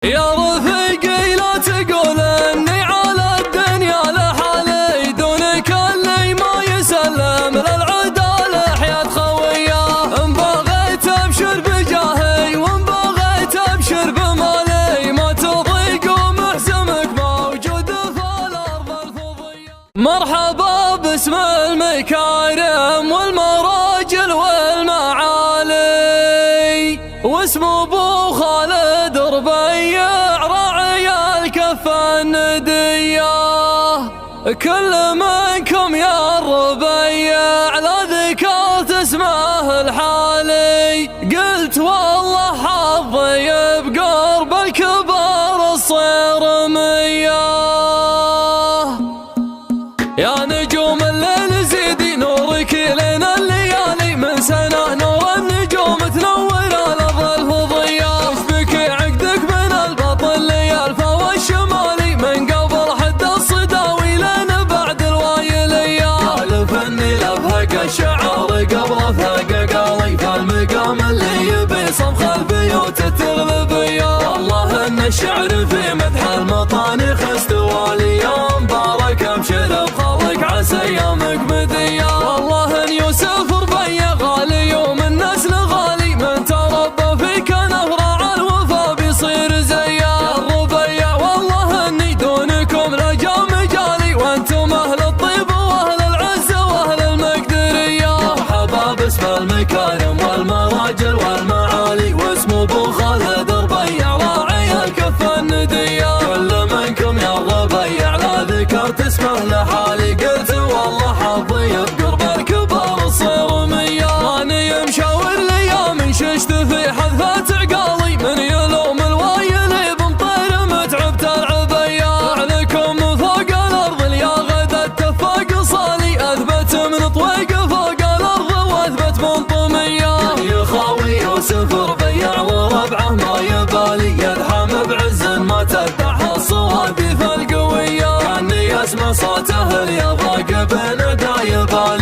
يا رفيقي لا تقول اني على الدنيا لحالي، دونك اللي ما يسلم للعدالة حياة خويه. ان بغيت ابشر بجاهي وان بغيت ابشر بمالي، ما تضيق ومحزمك موجود في الارض الفضيه. مرحبا باسم المكارم والمراجل والمعالي، واسم ابو خالد ربيع راعي الكفة الندية. كل منكم يا الربيع لا ذكرت اسمه الحالي، قلت والله حظي بقرب الكبار الصيرمية. يا نجوم الليل زيدي نورك لنا الليالي، من سنة نور النجوم تنور الأرض الفضية. وشبك عقدك من البطن لي الفا الشمالي، من قبل حد الصداوي لنا بعد الوايلية. ألف اني لفهق الشعار قبل فهق قالي، فالمقام اللي يبي صمخ البيوت التغلبية. والله ان الشعر في مدح المطانخ استوالي، يوم بارك ابشر بخلق عسى ايامك مدية. والله ان يوسف ربيع غالي ومن نسل غالي، من تربى فيك نفرع الوفا بيصير زيه. يا الربيع والله اني دونكم لجا مجالي، وانتم اهل الطيب واهل العزة واهل المقدرية. مرحبا باسم المكارم والمراجل والمعالي، واسم ابو خالد ربيع راعي الكفة الندية. كل منكم يا الربيع لا ذكرت اسمه لحالي، قلت والله حظي بقرب الكبار الصيرمية. ماني مشاور ليام ششت في حذفة عقالي، من يلوم الوايلي بمطير متعبت العبية. عليكم فوق الارض يا غدا اتفاق صالي، اثبت من طويق فوق الارض واثبت من طمية. يا خاوي يوسف ربيع وربعه ما يبالي، يدحم بعز ما تدعى الصوادف القوية. كاني اسمع صوته اليضاق بين يبالي.